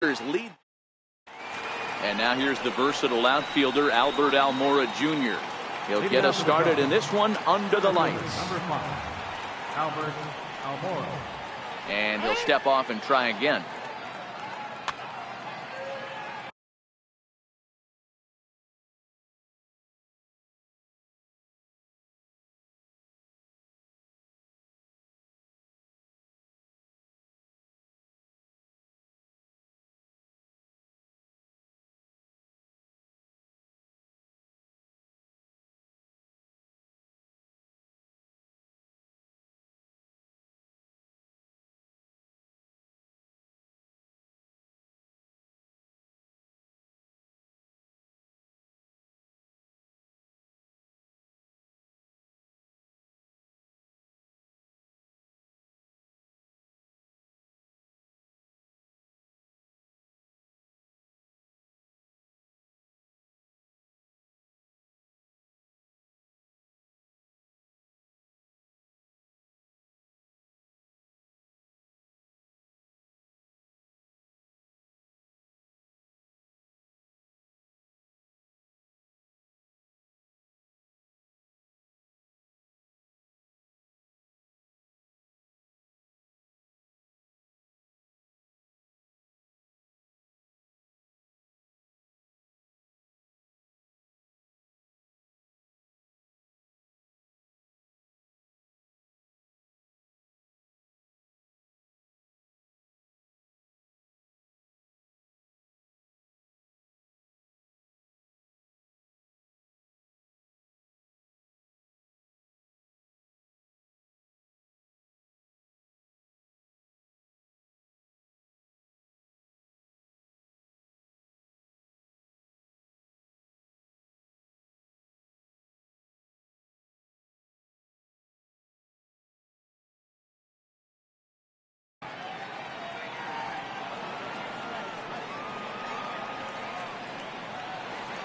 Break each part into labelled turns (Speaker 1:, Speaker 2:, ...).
Speaker 1: lead. And now here's the versatile outfielder, Albert Almora Jr. He'll get us started in this one under the lights.
Speaker 2: Number 5, Albert Almora.
Speaker 1: And he'll step off and try again.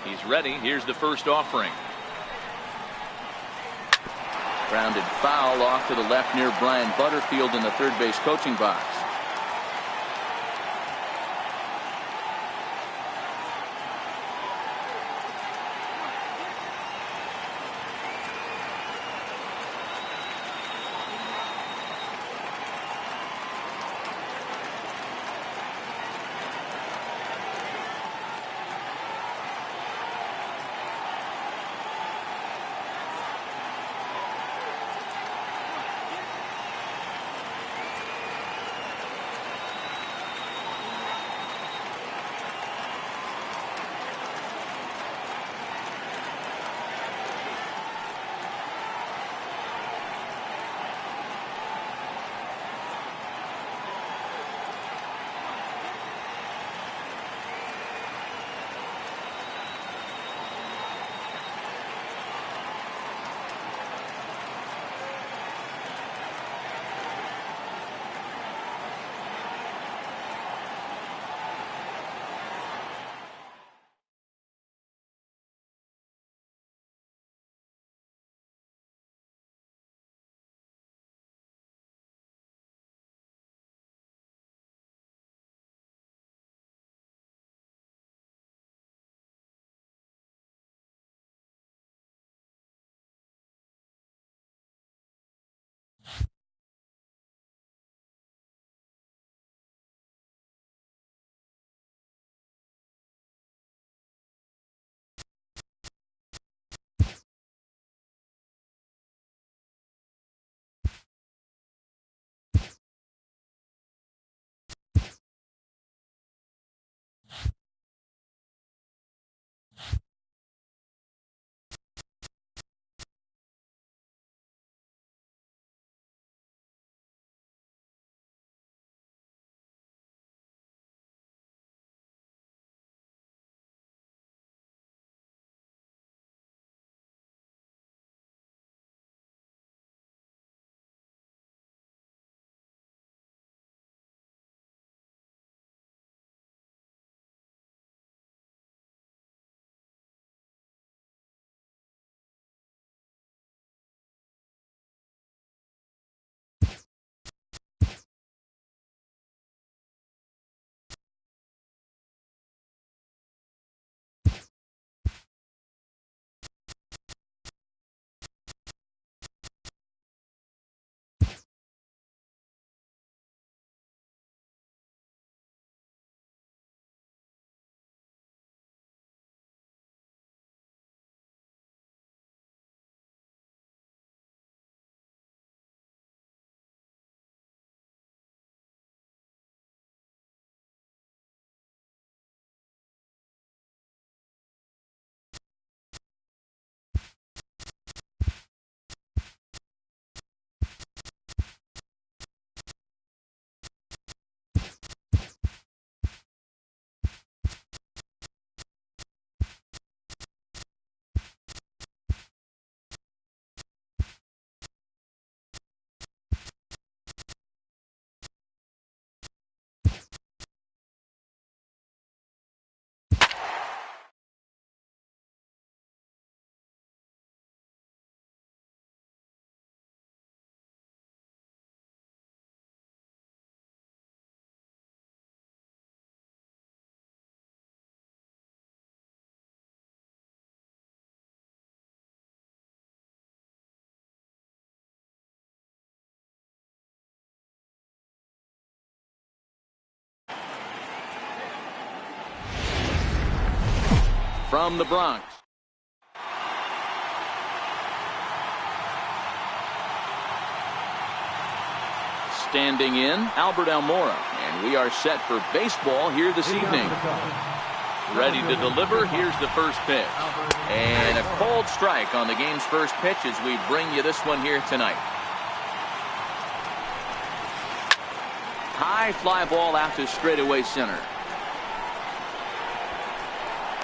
Speaker 1: He's ready. Here's the first offering. Grounded foul off to the left near Brian Butterfield in the third base coaching box. from the Bronx. Standing in, Albert Almora. And we are set for baseball here this evening. Ready to deliver. Here's the first pitch. And a cold strike on the game's first pitch as we bring you this one here tonight. High fly ball out to straightaway center.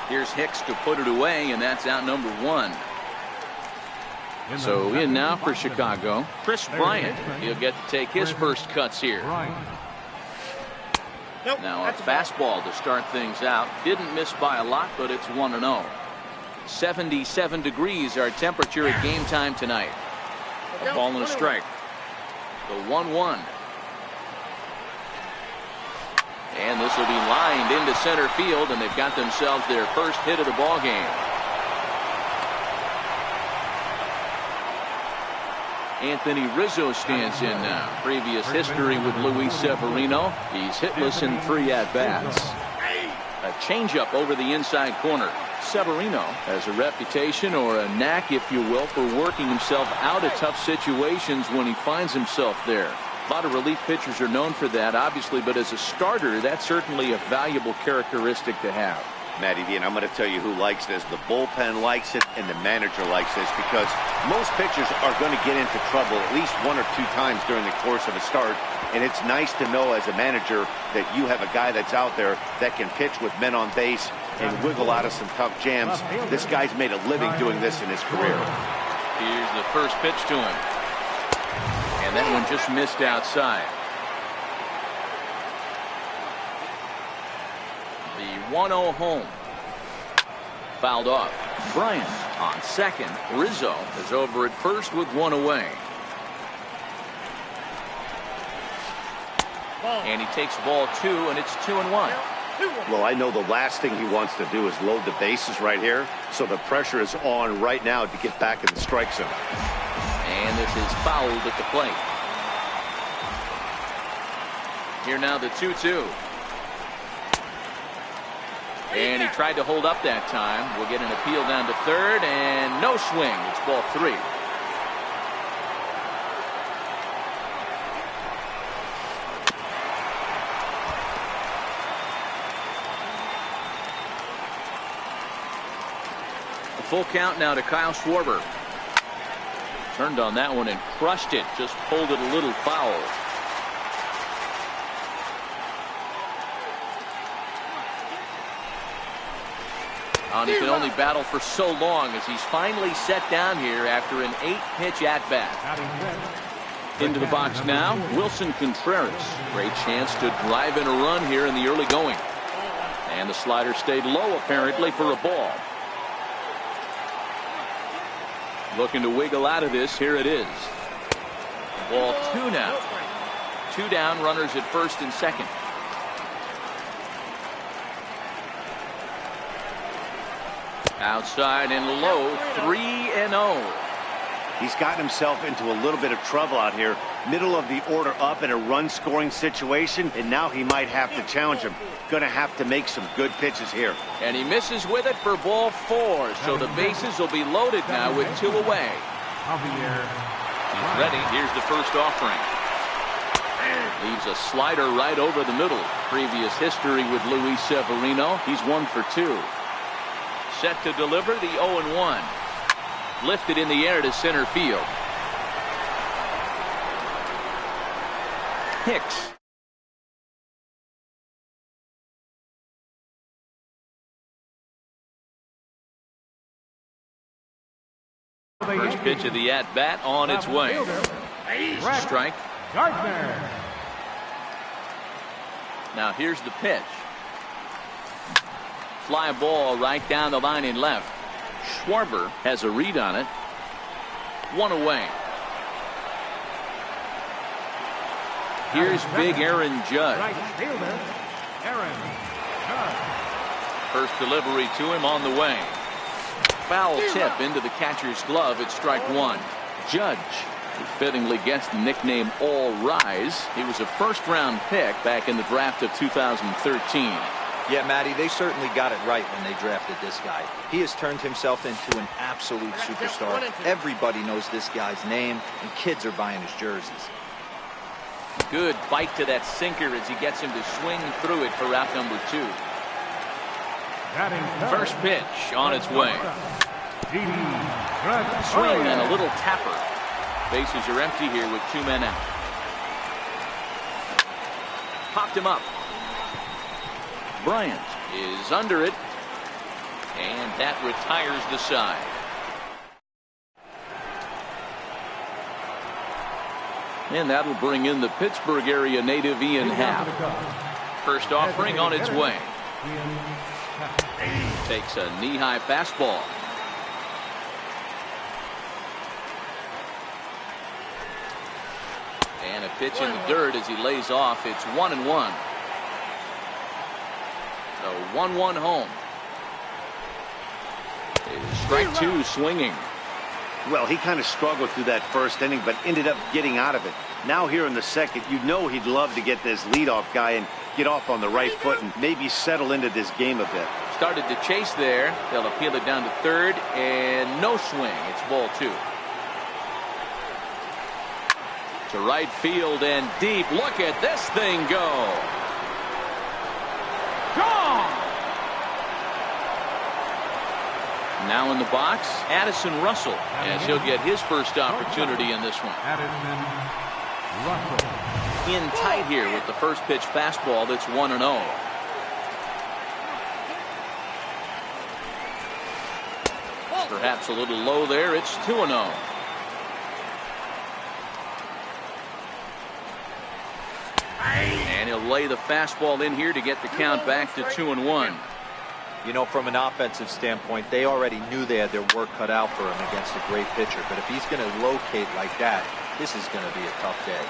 Speaker 1: Here's Hicks to put it away, and that's out number one. So in now for Chicago, Chris Bryant. He'll get to take his first cuts here. Now a fastball to start things out. Didn't miss by a lot, but it's 1-0. 77 degrees our temperature at game time tonight. A ball and a strike. The 1-1. And this will be lined into center field, and they've got themselves their first hit of the ball game. Anthony Rizzo stands in now. Previous history with Luis Severino. He's hitless in 3 at-bats. A changeup over the inside corner. Severino has a reputation, or a knack if you will, for working himself out of tough situations when he finds himself there. A lot of relief pitchers are known for that, obviously, but as a starter, that's certainly a valuable characteristic to have.
Speaker 3: Matty D, and I'm going to tell you who likes this. The bullpen likes it, and the manager likes this, because most pitchers are going to get into trouble at least 1 or 2 times during the course of a start, and it's nice to know as a manager that you have a guy that's out there that can pitch with men on base and wiggle out of some tough jams. This guy's made a living doing this in his career.
Speaker 1: Here's the first pitch to him. And that one just missed outside. The 1-0 home. Fouled off. Bryant on second. Rizzo is over at first with 1 away. And he takes ball 2, and it's 2-1.
Speaker 3: Well, I know the last thing he wants to do is load the bases right here, so the pressure is on right now to get back in the strike zone.
Speaker 1: And this is fouled at the plate. Here now the 2-2. And he tried to hold up that time. We'll get an appeal down to third, and no swing. It's ball 3. A full count now to Kyle Schwarber. Turned on that one and crushed it. Just pulled it a little foul. And he can only battle for so long as he's finally set down here after an 8-pitch at-bat. Into the box now, Wilson Contreras. Great chance to drive in a run here in the early going. And the slider stayed low apparently for a ball. Looking to wiggle out of this. Here it is. Ball 2 now. 2 down, runners at first and second. Outside and low, 3-0.
Speaker 3: He's gotten himself into a little bit of trouble out here. Middle of the order up in a run-scoring situation, and now he might have to challenge him. Going to have to make some good pitches here.
Speaker 1: And he misses with it for ball 4, so the bases will be loaded now with 2 away. He's ready. Here's the first offering. Leaves a slider right over the middle. Previous history with Luis Severino. He's 1 for 2. Set to deliver the 0-1. Lifted in the air to center field. Hicks. First pitch of the at-bat on its way. Strike.
Speaker 2: Gardner.
Speaker 1: Now here's the pitch. Fly ball right down the line in left. Schwarber has a read on it. 1 away. Here's big Aaron Judge.
Speaker 2: Right fielder, Aaron Judge.
Speaker 1: First delivery to him on the way. Foul tip into the catcher's glove at strike 1. Judge, who fittingly gets the nickname All Rise. He was a first-round pick back in the draft of 2013.
Speaker 4: Yeah, Matty, they certainly got it right when they drafted this guy. He has turned himself into an absolute superstar. Everybody knows this guy's name, and kids are buying his jerseys.
Speaker 1: Good bite to that sinker as he gets him to swing through it for out number 2. First pitch on its way. Swing and a little tapper. Bases are empty here with 2 men out. Popped him up. Bryant is under it, and that retires the side. And that'll bring in the Pittsburgh area native Ian Happ. First offering on its way. Takes a knee-high fastball. And a pitch in the dirt as he lays off. It's 1-1. The 1-1 home. Strike 2 swinging.
Speaker 3: Well, he kind of struggled through that first inning, but ended up getting out of it. Now here in the second, you know he'd love to get this leadoff guy and get off on the right foot and maybe settle into this game a bit.
Speaker 1: Started to chase there. They'll appeal it down to third, and no swing. It's ball 2. To right field and deep. Look at this thing go. Gone! Now in the box, Addison Russell, as he'll get his first opportunity in this one. In tight here with the first pitch fastball that's 1-0. Perhaps a little low there. It's 2-0. And he'll lay the fastball in here to get the count back to 2-1.
Speaker 4: You know, from an offensive standpoint, they already knew they had their work cut out for him against a great pitcher. But if he's going to locate like that, this is going to be a tough day.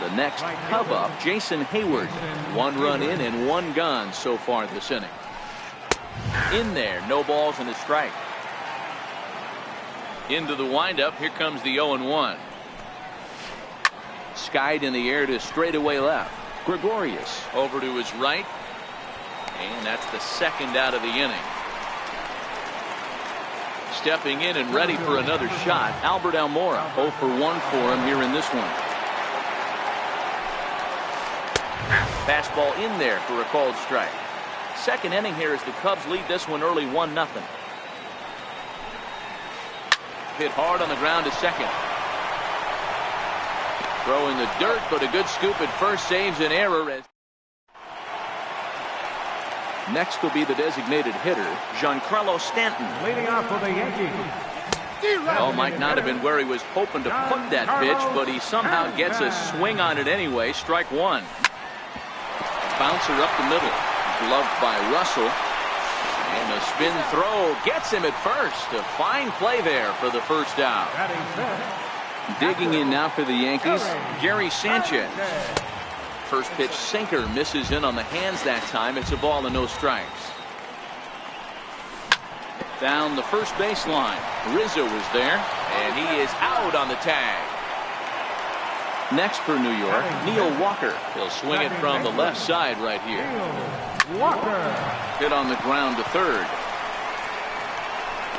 Speaker 1: The next Cub up, Jason Hayward. 1 run in and 1 gone so far this inning. In there, no balls and a strike. Into the windup, here comes the 0-1. Skied in the air to straightaway left. Gregorius over to his right. And that's the second out of the inning. Stepping in and ready for another shot, Albert Almora. 0 for 1 for him here in this one. Fastball in there for a called strike. Second inning here as the Cubs lead this one early 1-0. Hit hard on the ground to second. Throw in the dirt, but a good scoop at first saves an error. Next will be the designated hitter, Giancarlo Stanton.
Speaker 2: Leading off for the Yankees.
Speaker 1: Oh, might not have been where he was hoping to put that pitch, but he somehow gets a swing on it anyway. Strike 1. Bouncer up the middle. Gloved by Russell. And a spin throw gets him at first. A fine play there for the first out. Digging in now for the Yankees, Gary Sanchez. First pitch sinker misses in on the hands that time. It's a ball and no strikes. Down the first baseline. Rizzo is there, and he is out on the tag. Next for New York, Neil Walker. He'll swing it from the left side right here. Hit on the ground to third.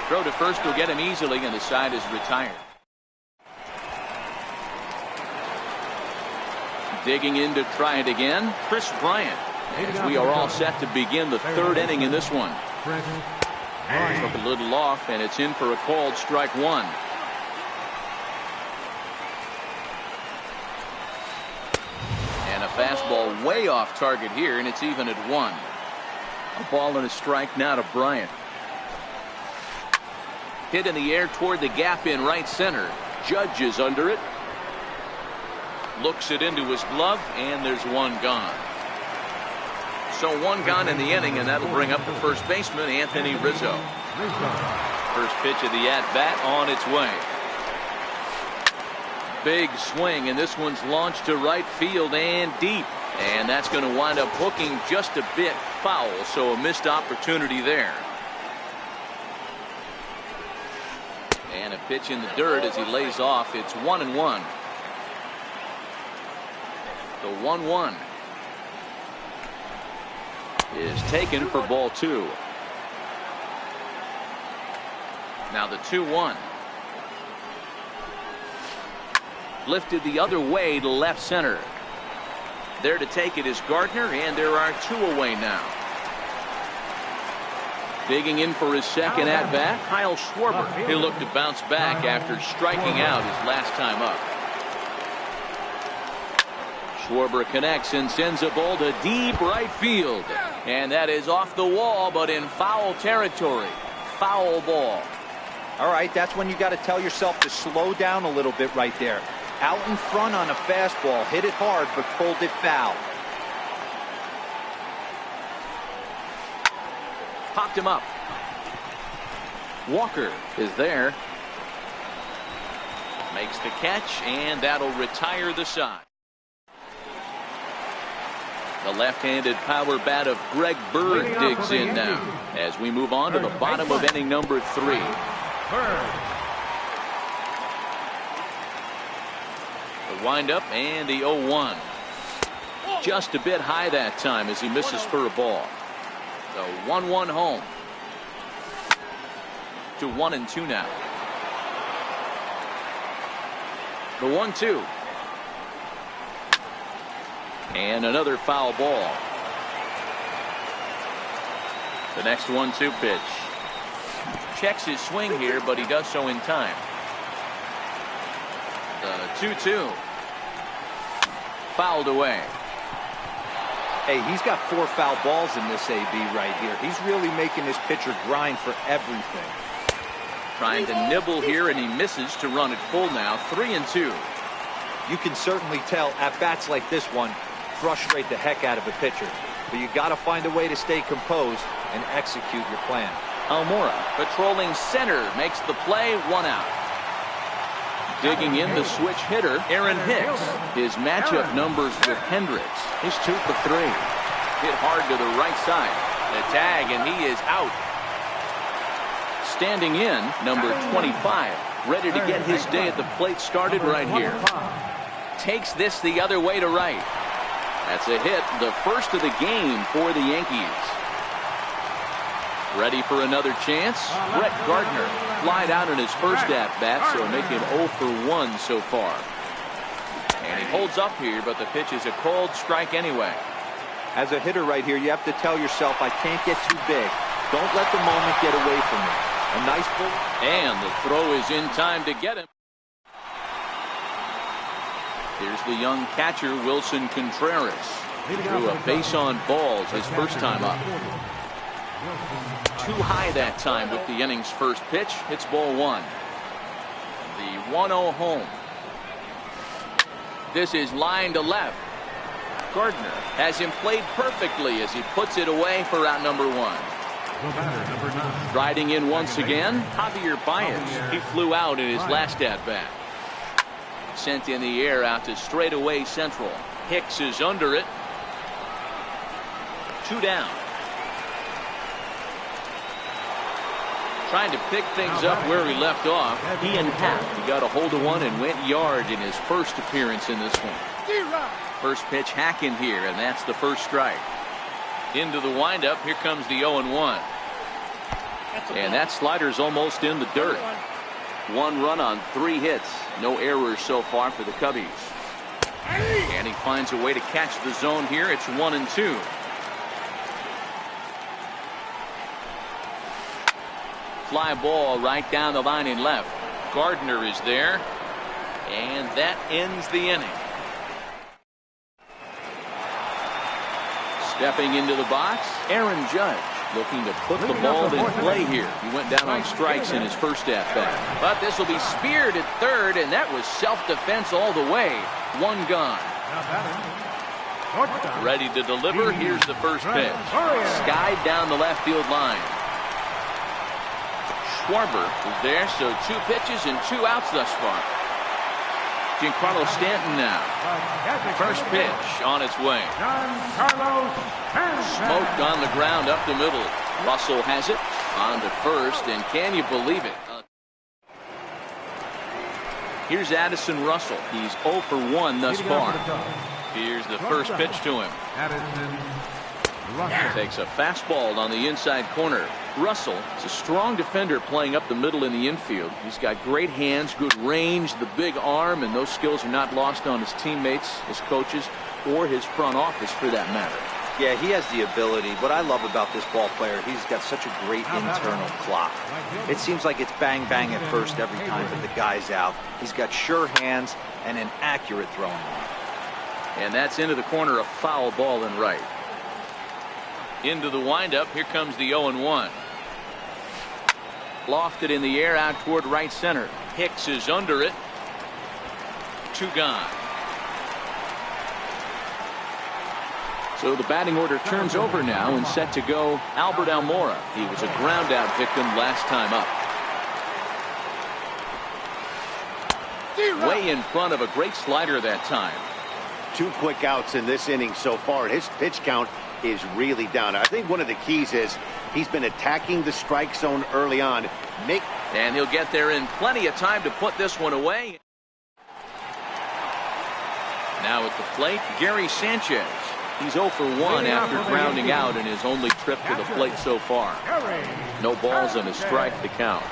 Speaker 1: Throw to first will get him easily, and the side is retired. Digging in to try it again, Chris Bryant. As we are all set to begin the third inning in this one. Took a little off, and it's in for a called strike 1. And a fastball way off target here, and it's even at 1. A ball and a strike now to Bryant. Hit in the air toward the gap in right center. Judge is under it. Looks it into his glove, and there's 1 gone. So 1 gone in the inning, and that'll bring up the first baseman, Anthony Rizzo. First pitch of the at-bat on its way. Big swing, and this one's launched to right field and deep. And that's going to wind up hooking just a bit foul, so a missed opportunity there. And a pitch in the dirt as he lays off. It's 1-1. The 1-1. is taken for ball 2. Now the 2-1. Lifted the other way to left center. There to take it is Gardner, and there are 2 away now. Digging in for his second at bat, Kyle Schwarber. He'll look to bounce back after striking out his last time up. Schwarber connects and sends a ball to deep right field. And that is off the wall, but in foul territory. Foul ball.
Speaker 4: All right, that's when you got to tell yourself to slow down a little bit right there. Out in front on a fastball, hit it hard, but pulled it foul.
Speaker 1: Popped him up. Walker is there. Makes the catch, and that'll retire the side. The left-handed power bat of Greg Bird digs in now as we move on to the bottom of inning number 3. The windup and the 0-1. Just a bit high that time as he misses for a ball. The 1-1 home. To 1-2 now. The 1-2. And another foul ball. The next 1-2 pitch. Checks his swing here, but he does so in time. The 2-2. Fouled away.
Speaker 4: Hey, he's got 4 foul balls in this AB right here. He's really making this pitcher grind for everything.
Speaker 1: Trying to nibble here, and he misses to run it full now. 3-2.
Speaker 4: You can certainly tell at bats like this one frustrate the heck out of a pitcher. But you got to find a way to stay composed and execute your plan.
Speaker 1: Almora patrolling center makes the play. 1 out. Digging in the switch hitter, Aaron Hicks. His matchup numbers with Hendricks. He's 2 for 3. Hit hard to the right side. The tag, and he is out. Standing in, number 25. Ready to get his day at the plate started right here. Takes this the other way to right. That's a hit, the first of the game for the Yankees. Ready for another chance? Brett Gardner flied out in his first at-bat, so making 0 for 1 so far. And he holds up here, but the pitch is a called strike anyway.
Speaker 4: As a hitter right here, you have to tell yourself, I can't get too big. Don't let the moment get away from me. A nice pull.
Speaker 1: And the throw is in time to get him. Here's the young catcher, Wilson Contreras. Threw a base on balls his first time up. Too high that time with the inning's first pitch. It's ball 1. The 1-0 home. This is line to left. Gardner has him played perfectly as he puts it away for out number 1. Riding in once again, Javier Baez. He flew out in his last at-bat. Sent in the air out to straightaway central. Hicks is under it. 2 down. Trying to pick things up where he left off. Ian Happ, he got a hold of one and went yard in his first appearance in this one. First pitch hacking here, and that's the first strike. Into the windup, here comes the 0-1. And that slider's almost in the dirt. 1 run on 3 hits. No errors so far for the Cubbies. And he finds a way to catch the zone here. It's 1-2. Fly ball right down the line in left. Gardner is there. And that ends the inning. Stepping into the box, Aaron Judge, looking to put the ball in play here. He went down on strikes in his first at-bat. But this will be speared at third, and that was self-defense all the way. 1 gone. Ready to deliver. Here's the first pitch. Skied down the left field line. Schwarber is there, so 2 pitches and 2 outs thus far. Giancarlo Stanton now. First pitch on its way. Smoked on the ground up the middle. Russell has it on to first, and can you believe it? Here's Addison Russell. He's 0 for 1 thus far. Here's the first pitch to him.
Speaker 2: Russell.
Speaker 1: Takes a fastball on the inside corner. Russell is a strong defender playing up the middle in the infield. He's got great hands, good range, the big arm, and those skills are not lost on his teammates, his coaches, or his front office for that matter.
Speaker 4: Yeah, he has the ability. What I love about this ball player, he's got such a great internal clock. It seems like it's bang bang at first every time that the guy's out. He's got sure hands and an accurate throwing arm.
Speaker 1: And that's into the corner, a foul ball and right. Into the windup, here comes the 0-1. Lofted in the air out toward right center. Hicks is under it. 2 gone. So the batting order turns over now and set to go Albert Almora. He was a ground out victim last time up. Way in front of a great slider that time.
Speaker 3: 2 quick outs in this inning so far. His pitch count is really down. I think one of the keys is he's been attacking the strike zone early on.
Speaker 1: And he'll get there in plenty of time to put this one away. Now at the plate, Gary Sanchez. He's 0 for 1 after grounding out in his only trip to the plate so far. No balls and a strike to count.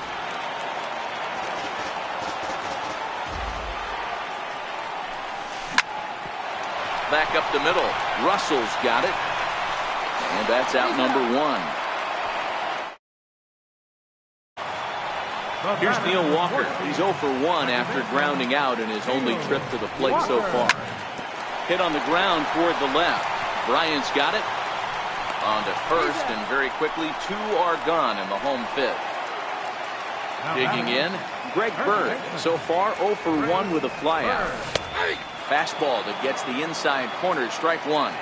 Speaker 1: Back up the middle. Russell's got it. And that's out number 1. Here's Neil Walker. He's 0 for 1 after grounding out in his only trip to the plate so far. Hit on the ground toward the left. Bryant's got it. On to first, and very quickly 2 are gone in the home 5th. Digging in, Greg Bird. So far 0 for 1 with a flyout. Fastball that gets the inside corner, strike 1.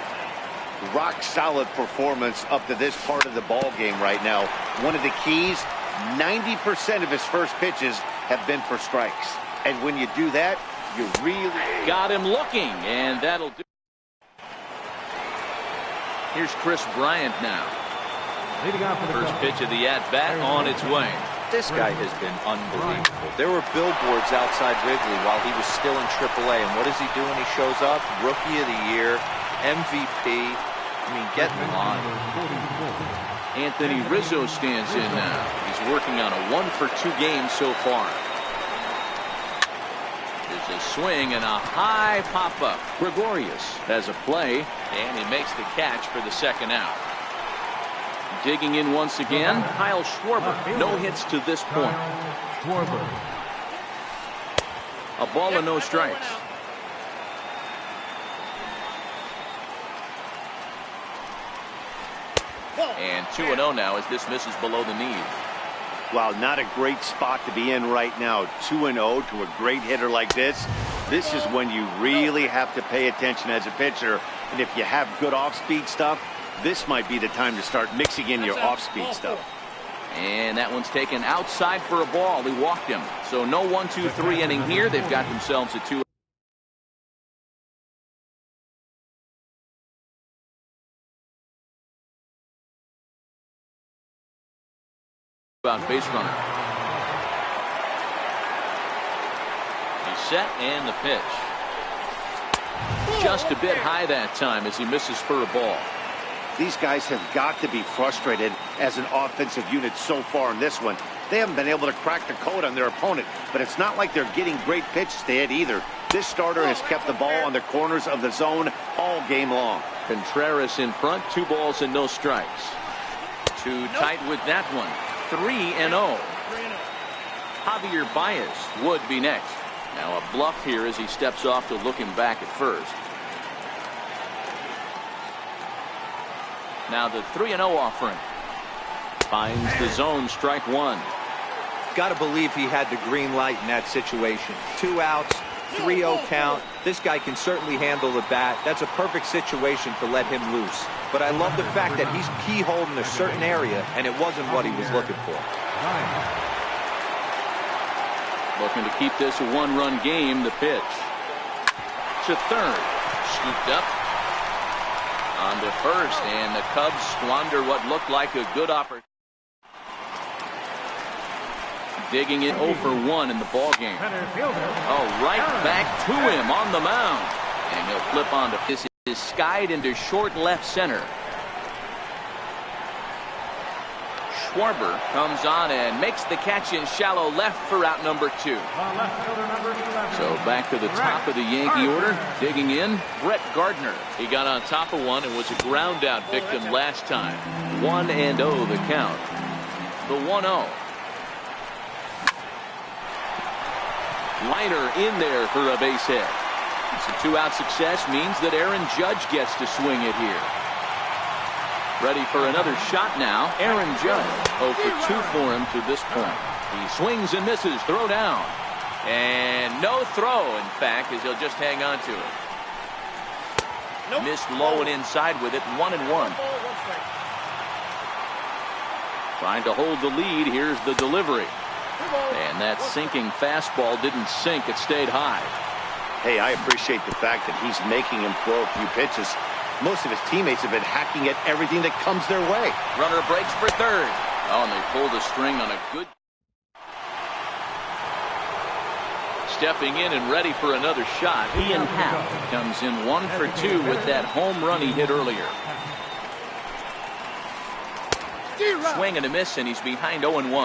Speaker 3: Rock solid performance up to this part of the ball game right now. One of the keys, 90% of his first pitches have been for strikes. And when you do that, you really
Speaker 1: got him looking, and that'll do. Here's Chris Bryant now. First pitch of the at-bat on its way.
Speaker 4: This guy has been unbelievable. There were billboards outside Wrigley while he was still in AAA, and what does he do when he shows up? Rookie of the Year, MVP. I mean, get in line.
Speaker 1: Anthony Rizzo stands in now. He's working on a 1 for 2 game so far. There's a swing and a high pop-up. Gregorius has a play, and he makes the catch for the second out. Digging in once again, Kyle Schwarber. No hits to this point. A ball and no strikes. And 2-0 now as this misses below the knee.
Speaker 3: Wow, not a great spot to be in right now. 2-0 to a great hitter like this. This is when you really have to pay attention as a pitcher. And if you have good off-speed stuff, this might be the time to start mixing in your off-speed stuff.
Speaker 1: And that one's taken outside for a ball. He walked him. So no 1-2-3 inning here. They've got themselves a 2. Out base runner. He's set and the pitch. Just a bit high that time as he misses for a ball.
Speaker 3: These guys have got to be frustrated as an offensive unit so far in this one. They haven't been able to crack the code on their opponent, but it's not like they're getting great pitches to hit either. This starter has kept the ball on the corners of the zone all game long. Contreras in front, 2 balls and no strikes. Too tight with that one. 3-0. Javier Baez would be next. Now a bluff here as he steps off to look him back at first. Now the 3-0 offering. Finds the zone, strike 1.
Speaker 4: Got to believe he had the green light in that situation. 2 outs, 3-0 count. This guy can certainly handle the bat. That's a perfect situation to let him loose. But I love the fact that he's keyholed in a certain area, and it wasn't what he was looking for.
Speaker 1: Looking to keep this a 1-run game. The pitch to third, scooped up on to first, and the Cubs squander what looked like a good opportunity. Digging in 0 for 1 in the ball game. Oh, right back to him on the mound, and he'll flip on to this. Is skied into short left center. Schwarber comes on and makes the catch in shallow left for out number 2. So back to the top of the Yankee order. Digging in, Brett Gardner.
Speaker 5: He got on top of one and was a ground out victim last time.
Speaker 1: 1-0 the count. The 1-0. Liner in there for a base hit. Some 2-out success means that Aaron Judge gets to swing it here. Ready for another shot now. Aaron Judge 0 for 2 for him to this point. He swings and misses. Throw down. And no throw, in fact, as he'll just hang on to it. Missed low and inside with it. 1-1. Trying to hold the lead. Here's the delivery. And that sinking fastball didn't sink. It stayed high.
Speaker 3: Hey, I appreciate the fact that he's making him throw a few pitches. Most of his teammates have been hacking at everything that comes their way.
Speaker 1: Runner breaks for third. Oh, and they pulled the string on a good. Stepping in and ready for another shot. Ian Happ comes in 1 for 2 with that home run he hit earlier. Swing and a miss, and he's behind 0-1.